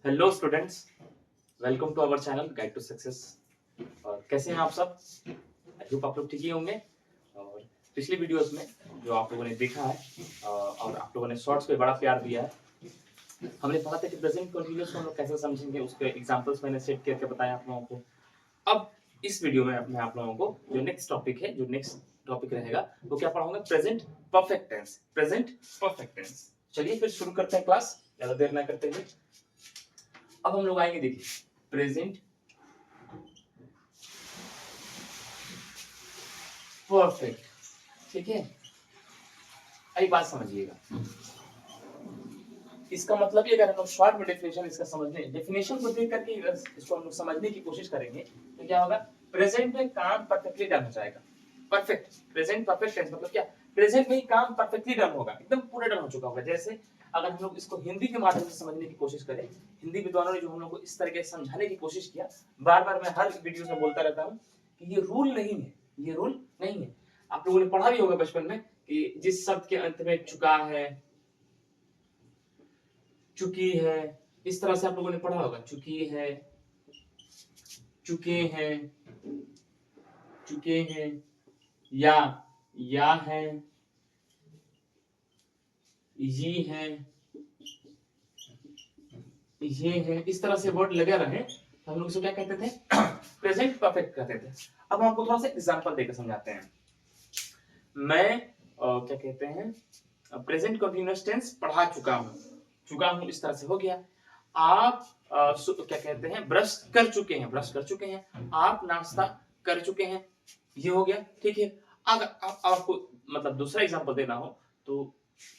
Hello students, welcome to our channel guide to success. और कैसे हैं आप सब? आई होप आप लोग ठीक ही होंगे। और पिछली वीडियोस में जो आप लोगों ने देखा है और आप लोगों ने शॉर्ट्स पे बड़ा प्यार दिया है। हमने पढ़ा था कि प्रेजेंट कंटीन्यूअस को हम लोग कैसे समझेंगे, उसके एग्जांपल्स मैंने सेट करके बताया आप लोगों को। अब इस वीडियो में मैं आप लोगों को जो नेक्स्ट टॉपिक रहेगा वो क्या पढ़ाऊंगा? Present perfect tense. Present perfect tense. चलिए फिर शुरू करते हैं क्लास, ज्यादा देर ना करते हुए। अब हम लोग आएंगे, देखिए प्रेजेंट परफेक्ट। ठीक है, एक बात समझिएगा, इसका मतलब ये अगर हम लोग शॉर्ट में डेफिनेशन इसका समझने, डेफिनेशन को देख करके इसको हम लोग समझने की कोशिश करेंगे तो क्या होगा? प्रेजेंट में काम परफेक्टली डन हो जाएगा। परफेक्ट, प्रेजेंट परफेक्ट टेंस मतलब क्या? प्रेजेंट में ही काम परफेक्टली डन होगा, एकदम पूरा डन हो चुका होगा। जैसे अगर हम लोग इसको हिंदी के माध्यम से समझने की कोशिश करें, हिंदी विद्वानों ने जो हम लोग को इस तरीके से समझाने की कोशिश किया, बार बार मैं हर वीडियो में बोलता रहता हूँ कि ये रूल नहीं है, ये रूल नहीं है। आप लोगों ने पढ़ा भी होगा बचपन में कि जिस शब्द के अंत में चुका है, चुकी है, इस तरह से आप लोगों ने पढ़ा होगा। चुकी है, चुके हैं, चुके हैं, या है, ये है, इस तरह से वर्ड लगे रहे तो हम लोग इसको क्या कहते थे? प्रेजेंट परफेक्ट कहते थे। अब हम आपको थोड़ा सा एग्जांपल देकर समझाते हैं। मैं क्या कहते हैं, प्रेजेंट कंटीन्यूअस टेंस पढ़ा चुका हूं इस तरह से हो गया। आप क्या कहते हैं, ब्रश कर चुके हैं, ब्रश कर चुके हैं। आप नाश्ता कर चुके हैं, ये हो गया। ठीक है, अगर आपको मतलब दूसरा एग्जांपल देना हो तो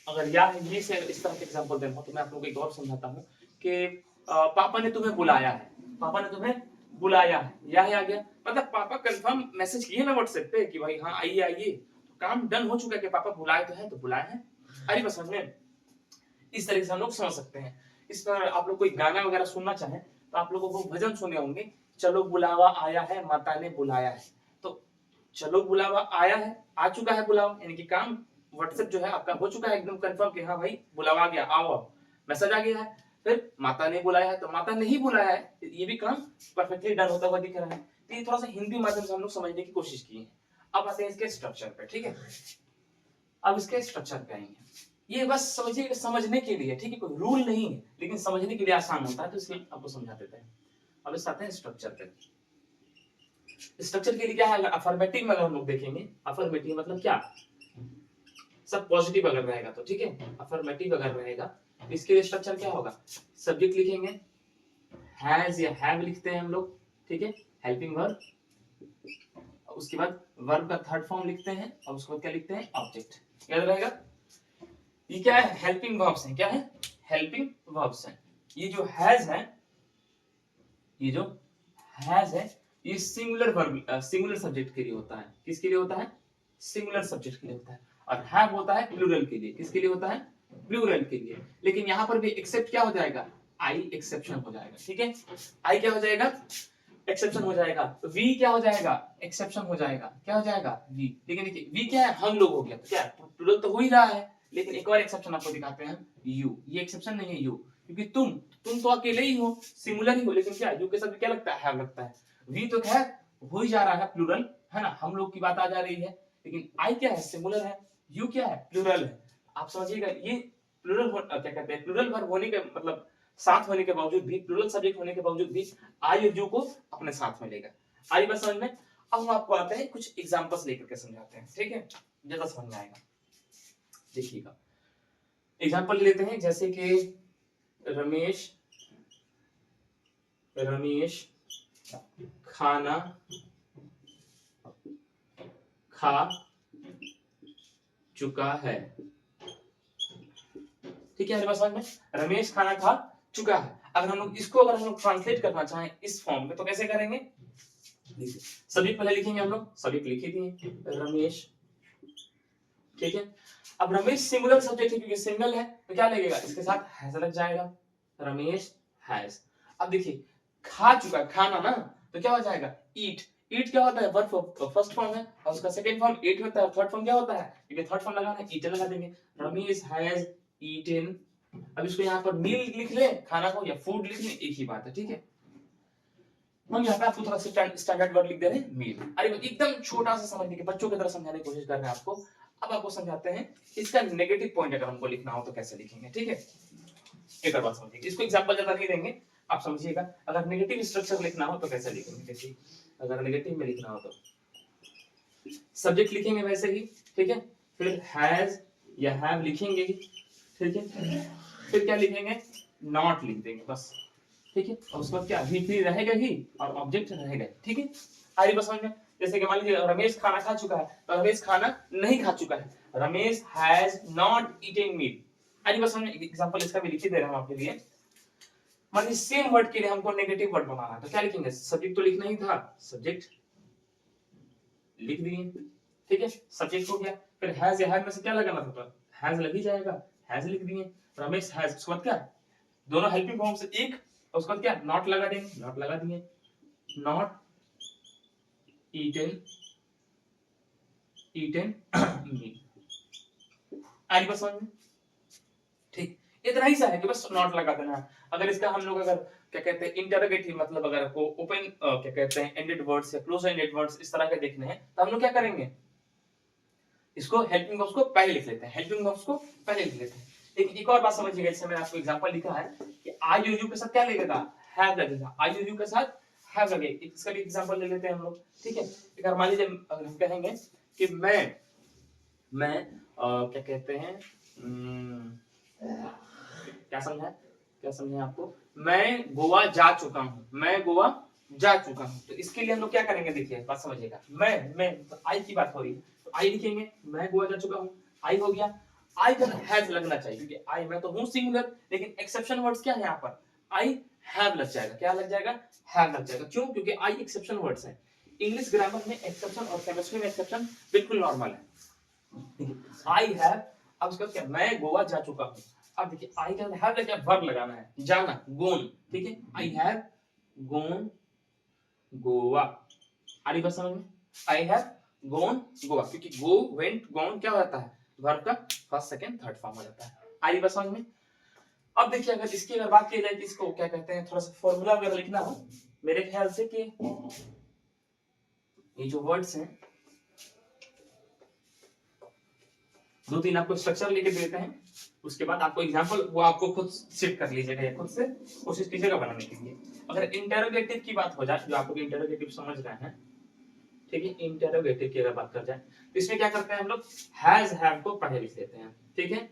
अगर या हिंदी से इस तरह के एग्जांपल देना हो तो मैं आप लोगों को एक और समझाता हूँ कि पापा ने तुम्हें बुलाया है, पापा ने तुम्हें बुलाया है, या है आ गया। मतलब पापा कंफर्म मैसेज किए ना व्हाट्सएप पे कि भाई हाँ आइए आइए, तो काम डन हो चुका है कि पापा बुलाए तो है, तो बुलाए हैं। अरे बस समझ में, इस तरीके से हम लोग समझ सकते हैं। इस पर आप लोग कोई गाना वगैरह सुनना चाहें तो आप लोगों को भजन सुने होंगे, चलो बुलावा आया है, माता ने बुलाया है। तो चलो बुलावा आया है, आ चुका है बुलावा, यानी कि काम व्हाट्सएप जो है आपका हो चुका है एकदम कंफर्म कि हाँ भाई बुलावा आ गया, आओ अब, मैसेज आ गया है। फिर माता ने बुलाया है, तो माता ने ही बुलाया है, ये भी काम परफेक्टली डन होता हुआ दिख रहा है। तो ये थोड़ा सा हिंदी माध्यम से हम लोग समझने की कोशिश की है। अब आते हैं इसके स्ट्रक्चर पे। ठीक है, अब इसके स्ट्रक्चर पे आएंगे। ये बस समझिए, समझने के लिए, ठीक है, कोई रूल नहीं है लेकिन समझने के लिए आसान होता है, तो इसलिए आपको समझा देते हैं। अब इस आते हैं स्ट्रक्चर पे। स्ट्रक्चर के लिए क्या है, अफर्मेटिव में अगर हम लोग देखेंगे, अफर्मेटिव मतलब क्या, सब पॉजिटिव अगर रहेगा तो ठीक है, अफर्मेटिव अगर रहेगा इसके लिए स्ट्रक्चर क्या होगा? सब्जेक्ट लिखेंगे, हैज या हैव लिखते हैं हम लोग, ठीक है, हेल्पिंग वर्ब। उसके बाद वर्ब का थर्ड फॉर्म लिखते हैं और उसके बाद क्या लिखते हैं? ऑब्जेक्ट। याद रहेगा, ये क्या है? हेल्पिंग वर्ब्स हैं। क्या है? हेल्पिंग वर्ब्स हैं। ये जो हैज है, ये जो हैज है, ये सिंगुलर वर्ब, सिंगुलर सब्जेक्ट के लिए होता है। किसके लिए होता है? सिंगुलर सब्जेक्ट के लिए होता है। और हैव होता है प्लूरल के लिए। किसके लिए होता है? प्लूरल के लिए। लेकिन यहां पर भी एक्सेप्ट क्या हो जाएगा? आई एक्सेप्शन हो जाएगा। ठीक है, आई क्या हो जाएगा? एक्सेप्शन हो जाएगा। वी क्या हो जाएगा? एक्सेप्शन हो जाएगा। क्या हो जाएगा? वी। लेकिन देखिए वी क्या है? हम लोग हो गया, तो क्या प्लूरल तो हो ही रहा है, लेकिन एक और एक्सेप्शन आपको दिखाते हैं, यू। ये एक्सेप्शन नहीं है यू, क्योंकि तुम तो अकेले ही हो, सिंगुलर ही हो, लेकिन क्या यू के साथ क्या लगता है? हैव लगता है। वी तो खैर हो ही जा रहा है प्लूरल, है ना, हम लोग की बात आ जा रही है, लेकिन आई क्या है? सिंगुलर है। यू क्या है? प्लूरल है। आप समझिएगा, ये प्लूरल क्या कहते हैं, प्लूरल वर्ब होने के मतलब साथ होने के बावजूद भी, प्लूरल सब्जेक्ट होने के बावजूद भी आई और यू को अपने साथ में लेगा। आई बात समझ में? अब हम आपको आते हैं कुछ एग्जांपल्स लेकर के समझाते हैं, ठीक है, ज्यादा समझ में आएगा। देखिएगा, एग्जांपल लेते हैं, जैसे कि रमेश रमेश खाना खा चुका है। ठीक है, समझ में? रमेश खाना खा चुका है। अगर हम लोग इसको अगर हम लोग ट्रांसलेट करना चाहें इस फॉर्म में तो कैसे करेंगे? सभी पहले लिखेंगे हम लोग, सभी लिख ही दिए, रमेश। ठीक है, अब रमेश सिंगुलर सब्जेक्ट है क्योंकि सिंगल है, तो क्या लगेगा? इसके साथ हैज लग जाएगा, रमेश हैज। अब देखिए खा चुका, खाना ना, तो क्या हो जाएगा? ईट। ईट क्या होता है? वर्ब फर्स्ट फॉर्म है, और उसका सेकंड फॉर्म ईट होता है, थर्ड फॉर्म क्या होता है? क्योंकि थर्ड फॉर्म लगाना है, ईटन लगा देंगे। रमेश हैज ईटन अब इसको यहाँ पर मील लिख ले खाना को या फूड लिख ले, एक ही बात है, ठीक है। हम यहाँ पे आपको थोड़ा सा स्टैंडर्ड वर्ड लिख दे रहे हैं मील। अरे एकदम छोटा सा समझने के बच्चों की तरह समझाने की कोशिश कर रहे हैं आपको। अब आपको समझाते हैं इसका नेगेटिव पॉइंट अगर हमको लिखना हो तो कैसे लिखेंगे, ठीक है। एक और बात समझिए, इसको एग्जांपल ज्यादा नहीं देंगे, आप समझिएगा। अगर नेगेटिव स्ट्रक्चर लिखना हो तो कैसे लिखेंगे, देखिए अगर नेगेटिव में लिखना हो तो सब्जेक्ट लिखेंगे वैसे ही, ठीक है। फिर हैज या हैव लिखेंगे ही, ठीक है। फिर क्या लिखेंगे, नॉट लिख देंगे बस, ठीक है। और उसके बाद क्या भी रहेगा ही और ऑब्जेक्ट रहेगा, ठीक है। आइए बस समझ में, जैसे कि मान लीजिए रमेश खाना खा चुका है तो रमेश खाना नहीं खा चुका है, Ramesh has not eaten meat. आइए बस समझ में, एग्जांपल इसका भी लिख दे रहा हूं आपके लिए। मान लीजिए सेम वर्ड के लिए हमको नेगेटिव वर्ड बनाना है तो क्या लिखेंगे, सब्जेक्ट तो लिखना ही था, सब्जेक्ट लिख दिए, ठीक है। सब्जेक्ट हो गया, फिर हैज या हैव में से क्या लगाना था, तो हैज लग ही जाएगा, हैज लिख दिए। रमेश हैज, उसके बाद क्या, दोनों हेल्पिंग फॉर्म से एक, और उसके बाद क्या नॉट लगा देंगे, नॉट लगा दिए, नॉट ईटन मीट। आई बस समझ में, ठीक। इतना ही सा है कि बस नॉट लगा देना है। अगर इसका हम लोग अगर क्या कहते हैं इंटरोगेटिव, मतलब अगर आपको ओपन क्या कहते हैं एंडेड वर्ड्स या क्लोज एंडेड वर्ड्स इस तरह के देखने हैं तो हम लोग क्या करेंगे, इसको हेल्पिंग वर्ब्स को पहले लिख लेते हैं, हेल्पिंग वर्ब्स को पहले लिख लेते हैं। लेकिन एक और बात समझिएगा, जैसे मैंने आपको एग्जांपल लिखा है कि आई यू के साथ क्या लगेगा, हैव लगेगा, आई यू के साथ हैव लगेगा। इसका भी एग्जांपल ले लेते हैं हम लोग, ठीक है। अगर मान लीजिए अगर हम कहेंगे कि मैं क्या कहते हैं क्या समझे आपको, मैं गोवा जा चुका हूँ, मैं गोवा जा चुका हूँ। तो इसके लिए हम लोग क्या करेंगे, देखिए बात समझिएगा। मैं आई की बात हो रही है तो आई लिखेंगे, मैं गोवा जा चुका हूँ, आई हो गया। आई का हैज लगना चाहिए क्योंकि आई मैं तो हूँ सिंगुलर, लेकिन एक्सेप्शन वर्ड्स क्या है यहाँ पर, आई हैव लग जाएगा, क्या लग जाएगा, हैव लग जाएगा। क्यों, क्योंकि आई एक्सेप्शन वर्ड्स है। इंग्लिश ग्रामर में एक्सेप्शन और केमिस्ट्री में एक्सेप्शन बिल्कुल नॉर्मल है। आई हैव, अब उसका क्या, मैं गोवा जा चुका हूँ। अब देखिए आई का हैव क्या वर्ब लगाना है, जाना, गोन, ठीक है। आई हैव गोन गोवा, आ रही बात समझ में, आई हैव गोन गोवा, क्योंकि गो वेंट गोन क्या होता है, वर्ब का फर्स्ट सेकंड थर्ड फॉर्म हो जाता है। आ रही बात समझ में। अब देखिए अगर इसकी अगर बात की जाए कि इसको क्या कहते हैं, थोड़ा सा फॉर्मूला अगर लिखना हो मेरे ख्याल से कि ये जो वर्ड्स हैं दो तीन आपको स्ट्रक्चर लेके देते हैं, उसके बाद आपको एग्जांपल वो आपको खुद सेट कर लीजिएगा या खुद से कोशिश कीजिएगा बनाने के लिए। अगर इंटरोगेटिव की बात हो जाए, जो आपको इंटरोगेटिव समझ रहे हैं, ठीक है। इंटरोगेटिव की अगर बात कर जाए तो इसमें क्या करते हैं हम लोग, हैज हैव को पहले लिख लेते हैं, ठीक है।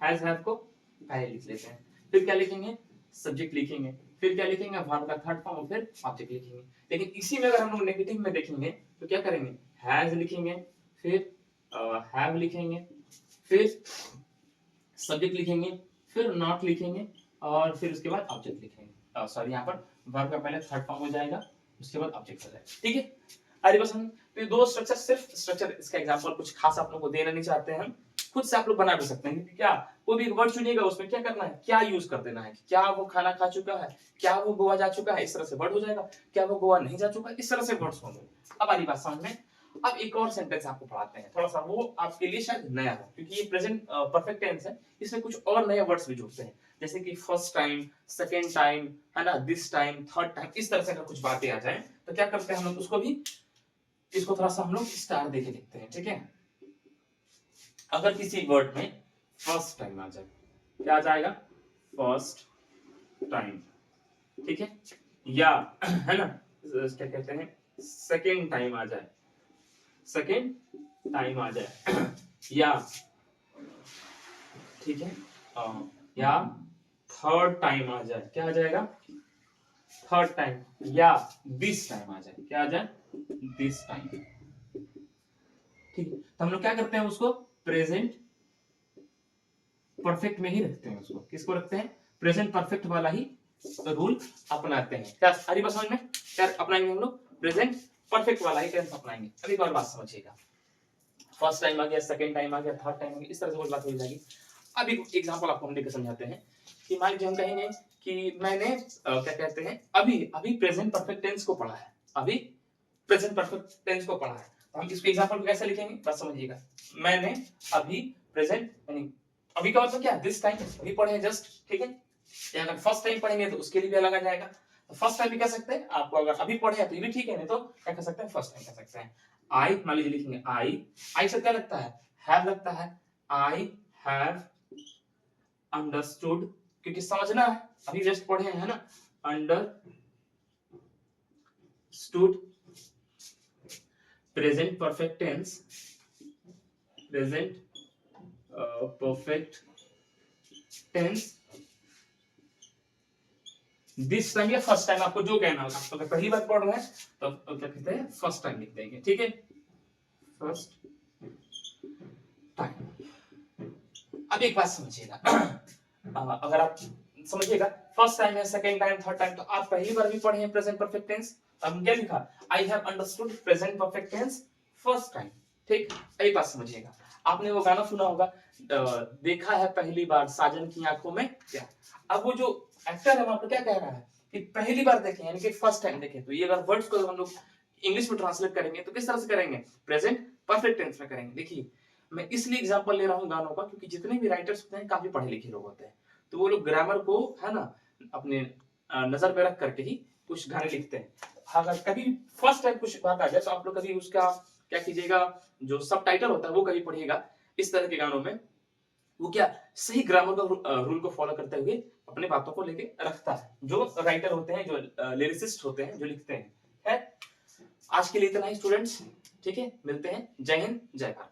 हैज हैव को पहले लिख लेते हैं, फिर क्या लिखेंगे, सब्जेक्ट लिखेंगे, फिर क्या लिखेंगे, वर्ब का थर्ड फॉर्म, फिर ऑब्जेक्ट लिखेंगे। लेकिन इसी में अगर हम लोग नेगेटिव में देखेंगे तो क्या करेंगे, हैज लिखेंगे, फिर हैव लिखेंगे, फिर सब्जेक्ट लिखेंगे, फिर नॉट लिखेंगे, और फिर उसके बाद ऑब्जेक्ट लिखेंगे। सॉरी यहाँ पर वर्ब का पहले थर्ड फॉर्म हो जाएगा, उसके बाद ऑब्जेक्ट हो जाएगा, ठीक है। अरे बस हम तो ये दो स्ट्रक्चर, सिर्फ स्ट्रक्चर, इसका एग्जांपल कुछ खास आप लोग को देना नहीं चाहते हैं, खुद से आप लोग बना भी सकते हैं। क्योंकि क्या कोई भी वर्ड चुनिएगा उसमें क्या करना है, क्या यूज कर देना है, क्या वो खाना खा चुका है, क्या वो गोवा जा चुका है, इस तरह से वर्ड हो जाएगा, क्या वो गोवा नहीं जा चुका, इस तरह से वर्ड्स होंगे। अब आ रही बात समझ में। अब एक और सेंटेंस आपको पढ़ाते हैं, थोड़ा सा वो आपके लिए शायद नया हो, क्योंकि ये प्रेजेंट परफेक्ट टेंस है, इसमें कुछ और नए वर्ड्स भी जुड़ते हैं, जैसे कि फर्स्ट टाइम, सेकेंड टाइम, है ना, दिस टाइम, थर्ड टाइम, इस तरह से अगर कुछ बातें आ जाए तो क्या करते हैं हम लोग उसको भी, इसको थोड़ा सा हम लोग स्टार देके देखते हैं, ठीक है। अगर किसी वर्ड में फर्स्ट टाइम आ जाए, क्या आ जाएगा, फर्स्ट टाइम, ठीक है। या है ना, क्या कहते हैं, सेकेंड टाइम आ जाए, सेकेंड टाइम आ जाए, या ठीक है, या थर्ड टाइम आ जाए, क्या आ जाएगा, थर्ड टाइम, या दिस टाइम आ जाए, क्या आ जाए, दिस टाइम, ठीक है। तो हम लोग क्या करते हैं, उसको प्रेजेंट परफेक्ट में ही रखते हैं, उसको किसको रखते हैं, प्रेजेंट परफेक्ट वाला ही रूल अपनाते हैं। क्या सारी बात समझ में, क्या अपनाएंगे हम लोग, प्रेजेंट परफेक्ट वाला ही टेंस अपनाएंगे। अभी एक और बात समझिएगा, फर्स्ट टाइम आ गया, सेकंड टाइम आ गया, थर्ड टाइम आ गया, इस तरह से कोई बात हो जाएगी। अब एक एग्जांपल आपको हम लेकर समझाते हैं कि मान लीजिए हम कहेंगे कि मैंने क्या कहते हैं अभी अभी प्रेजेंट परफेक्ट टेंस को पढ़ा है, अभी प्रेजेंट परफेक्ट टेंस को पढ़ा है, तो हम इसको एग्जांपल को कैसे लिखेंगे, बस समझिएगा। मैंने अभी प्रेजेंट यानी अभी का मतलब क्या है, दिस टाइम, अभी पढ़े हैं जस्ट, ठीक है। या अगर फर्स्ट टाइम पढ़ेंगे तो उसके लिए भी अलग आ जाएगा। तो फर्स्ट टाइम भी कह सकते हैं, आपको अगर अभी पढ़े हैं तो ये भी ठीक है, नहीं तो क्या कह सकते हैं, फर्स्ट टाइम कह सकते हैं। आई मान लीजिए लिखेंगे आई से क्या लगता है, हैव लगता है। आई हैव अंडरस्टूड, क्योंकि समझना है, अभी जस्ट पढ़े हैं ना, understood. Present perfect tense, present perfect tense this time या फर्स्ट टाइम, आपको जो कहना होगा। तो अगर पहली बार पढ़ रहे हैं तो क्या कहते हैं, फर्स्ट टाइम लिख देंगे, ठीक है, फर्स्ट टाइम। अब एक बात समझिएगा, अगर आप समझिएगा, फर्स्ट टाइम है, सेकंड टाइम, थर्ड टाइम, तो आप पहली बार भी पढ़े हैं प्रेजेंट परफेक्ट टेंस, अब क्या लिखा, I have understood present perfect tense first time, ठीक। एक बात समझिएगा, आपने वो गाना सुना होगा, देखा है पहली बार साजन की आंखों में क्या। अब वो जो एक्टर है वहां पर क्या कह रहा है कि पहली बार देखे, यानी कि फर्स्ट टाइम देखे। तो ये अगर वर्ड्स को हम लोग इंग्लिश में ट्रांसलेट करेंगे तो किस तरह से करेंगे, प्रेजेंट परफेक्ट टेंस में करेंगे। देखिए मैं इसलिए एग्जांपल ले रहा हूँ गानों का, क्योंकि जितने भी राइटर्स होते हैं काफी पढ़े लिखे लोग होते हैं, तो वो लोग ग्रामर को है ना अपने नजर में रख करके ही कुछ गाने लिखते हैं। अगर कभी फर्स्ट टाइम कुछ बात आ जाए तो आप लोग कभी उसका क्या कीजिएगा, जो सब टाइटल होता है वो कभी पढ़िएगा। इस तरह के गानों में वो क्या सही ग्रामर का रूल को फॉलो करते हुए अपने बातों को लेके रखता है, जो राइटर होते हैं, जो लिरिसिस्ट होते हैं, जो लिखते हैं। है आज के लिए इतना ही स्टूडेंट्स, ठीक है, मिलते हैं, जय हिंद जय भारत।